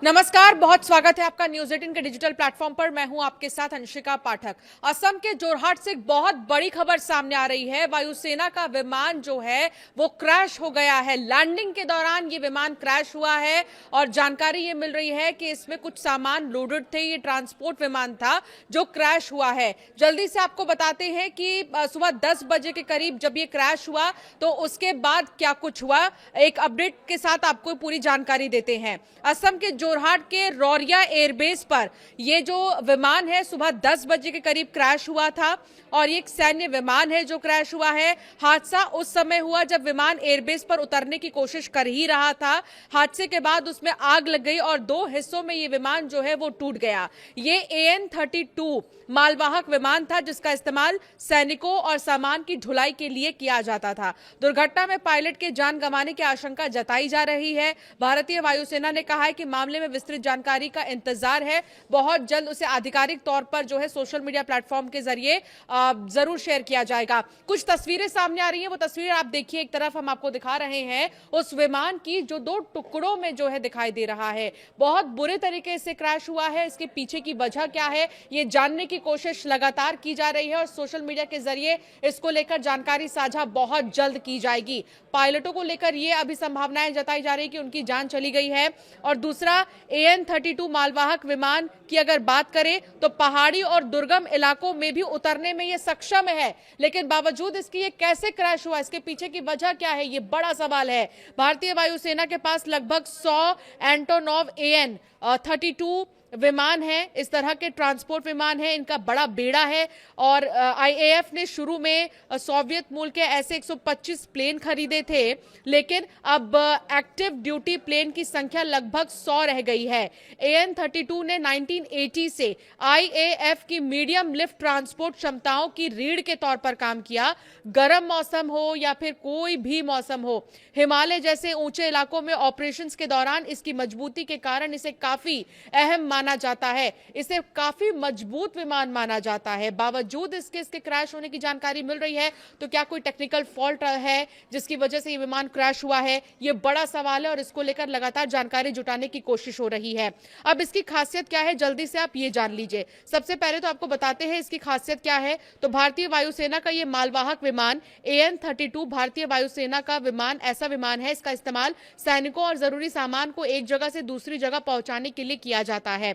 नमस्कार, बहुत स्वागत है आपका न्यूज 18 के डिजिटल प्लेटफॉर्म पर। मैं हूं आपके साथ अंशिका पाठक। असम के जोरहाट से एक बहुत बड़ी खबर सामने आ रही है। वायुसेना का विमान जो है वो क्रैश हो गया है। लैंडिंग के दौरान ये विमान क्रैश हुआ है और जानकारी ये मिल रही है कि इसमें कुछ सामान लोडेड थे। ये ट्रांसपोर्ट विमान था जो क्रैश हुआ है। जल्दी से आपको बताते हैं कि सुबह 10 बजे के करीब जब ये क्रैश हुआ तो उसके बाद क्या कुछ हुआ, एक अपडेट के साथ आपको पूरी जानकारी देते हैं। असम के जोरहाट के रौरिया एयरबेस पर यह जो विमान है सुबह 10 बजे के करीब क्रैश हुआ था और ये एक सैन्य विमान है जो क्रैश हुआ है। हादसा उस समय हुआ जब विमान एयरबेस पर उतरने की कोशिश कर ही रहा था। हादसे के बाद उसमें आग लग गई और 2 हिस्सों में ये विमान जो है वो टूट गया। ये AN-32 मालवाहक विमान था जिसका इस्तेमाल सैनिकों और सामान की ढुलाई के लिए किया जाता था। दुर्घटना में पायलट के जान गंवाने की आशंका जताई जा रही है। भारतीय वायुसेना ने कहा है कि मामले में विस्तृत जानकारी का इंतजार है। बहुत जल्द उसे आधिकारिक तौर पर जो है सोशल मीडिया प्लेटफॉर्म के जरिए जरूर शेयर किया जाएगा। कुछ तस्वीरें सामने आ रही हैं, वो तस्वीर आप देखिए। एक तरफ हम आपको दिखा रहे हैं उस विमान की जो 2 टुकड़ों में जो है दिखाई दे रहा है। बहुत बुरे तरीके से क्रैश हुआ है। इसके पीछे की वजह क्या है ये जानने की कोशिश लगातार की जा रही है और सोशल मीडिया के जरिए इसको लेकर जानकारी साझा बहुत जल्द की जाएगी। पायलटों को लेकर ये अभी संभावनाएं जताई जा रही है कि उनकी जान चली गई है। और दूसरा, AN-32 मालवाहक विमान की अगर बात करें तो पहाड़ी और दुर्गम इलाकों में भी उतरने में ये सक्षम है, लेकिन बावजूद इसकी ये कैसे क्रैश हुआ, इसके पीछे की वजह क्या है, ये बड़ा सवाल है। भारतीय वायुसेना के पास लगभग 100 एंटोनोव AN-32 विमान है। इस तरह के ट्रांसपोर्ट विमान है, इनका बड़ा बेड़ा है और IAF ने शुरू में सोवियत मूल के ऐसे 125 प्लेन खरीदे थे, लेकिन अब एक्टिव ड्यूटी प्लेन की संख्या लगभग 100 रह गई है। AN-32 ने 1980 से IAF की मीडियम लिफ्ट ट्रांसपोर्ट क्षमताओं की रीढ़ के तौर पर काम किया। गर्म मौसम हो या फिर कोई भी मौसम हो, हिमालय जैसे ऊंचे इलाकों में ऑपरेशंस के दौरान इसकी मजबूती के कारण इसे काफी अहम माना जाता है। इसे काफी मजबूत विमान माना जाता है। बावजूद इसके क्रैश होने की जानकारी मिल रही है, तो क्या कोई टेक्निकल फॉल्ट है जिसकी वजह से ये विमान क्रैश हुआ है, ये बड़ा सवाल है और इसको लेकर लगातार जानकारी जुटाने की कोशिश हो रही है। अब इसकी खासियत क्या है, जल्दी से आप ये जान लीजिए। सबसे पहले तो आपको बताते हैं इसकी खासियत क्या है। तो भारतीय वायुसेना का ये मालवाहक विमान AN-32 भारतीय वायुसेना का विमान ऐसा विमान है, इसका इस्तेमाल सैनिकों और जरूरी सामान को एक जगह से दूसरी जगह पहुंचाने के लिए किया जाता है।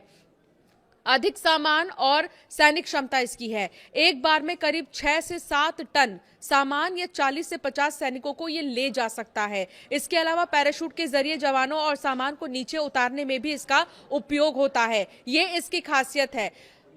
अधिक सामान और सैनिक क्षमता इसकी है। एक बार में करीब 6 से 7 टन सामान या 40 से 50 सैनिकों को ये ले जा सकता है। इसके अलावा पैराशूट के जरिए जवानों और सामान को नीचे उतारने में भी इसका उपयोग होता है। ये इसकी खासियत है।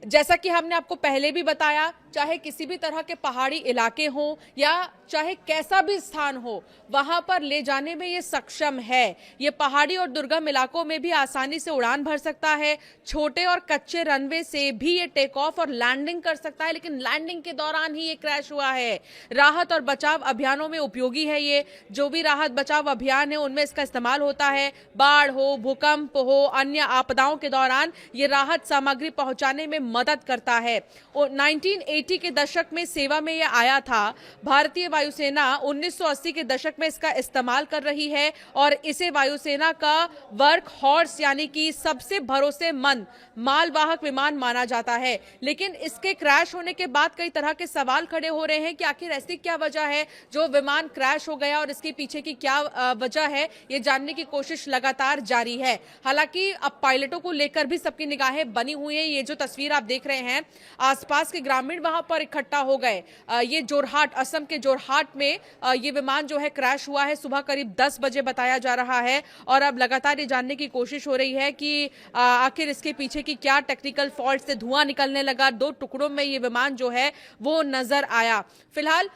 जैसा कि हमने आपको पहले भी बताया, चाहे किसी भी तरह के पहाड़ी इलाके हों या चाहे कैसा भी स्थान हो, वहां पर ले जाने में ये सक्षम है। ये पहाड़ी और दुर्गम इलाकों में भी आसानी से उड़ान भर सकता है। छोटे और कच्चे रनवे से भी ये टेक ऑफ और लैंडिंग कर सकता है, लेकिन लैंडिंग के दौरान ही ये क्रैश हुआ है। राहत और बचाव अभियानों में उपयोगी है। ये जो भी राहत बचाव अभियान है उनमें इसका इस्तेमाल होता है। बाढ़ हो, भूकंप हो, अन्य आपदाओं के दौरान ये राहत सामग्री पहुंचाने में मदद करता है। 1980 के दशक में सेवा में यह आया था। भारतीय वायुसेना 1980 के दशक में इसका इस्तेमाल कर रही है और इसे वायुसेना का वर्क हॉर्स यानी कि सबसे भरोसेमंद मालवाहक विमान माना जाता है। लेकिन इसके क्रैश होने के बाद कई तरह के सवाल खड़े हो रहे हैं कि आखिर ऐसी क्या वजह है जो विमान क्रैश हो गया और इसके पीछे की क्या वजह है, ये जानने की कोशिश लगातार जारी है। हालांकि अब पायलटों को लेकर भी सबकी निगाहें बनी हुई है। ये जो तस्वीर आप देख रहे हैं, आसपास के ग्रामीण वहां पर इकट्ठा हो गए। ये जोरहाट, असम के जोरहाट में ये विमान जो है क्रैश हुआ है सुबह करीब 10 बजे बताया जा रहा है और अब लगातार ये जानने की कोशिश हो रही है कि आखिर इसके पीछे की क्या टेक्निकल फॉल्ट से धुआं निकलने लगा, 2 टुकड़ों में ये विमान जो है वो नजर आया। फिलहाल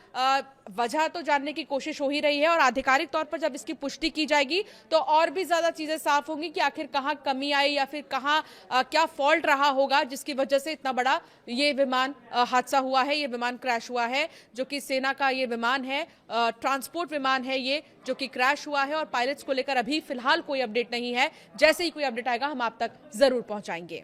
वजह तो जानने की कोशिश हो ही रही है और आधिकारिक तौर पर जब इसकी पुष्टि की जाएगी तो और भी ज्यादा चीजें साफ होंगी कि आखिर कहां कमी आई या फिर कहां क्या फॉल्ट रहा होगा जिसकी वजह से इतना बड़ा ये विमान हादसा हुआ है, ये विमान क्रैश हुआ है। जो कि सेना का ये विमान है, ट्रांसपोर्ट विमान है ये, जो कि क्रैश हुआ है और पायलट्स को लेकर अभी फिलहाल कोई अपडेट नहीं है। जैसे ही कोई अपडेट आएगा हम आप तक जरूर पहुंचाएंगे।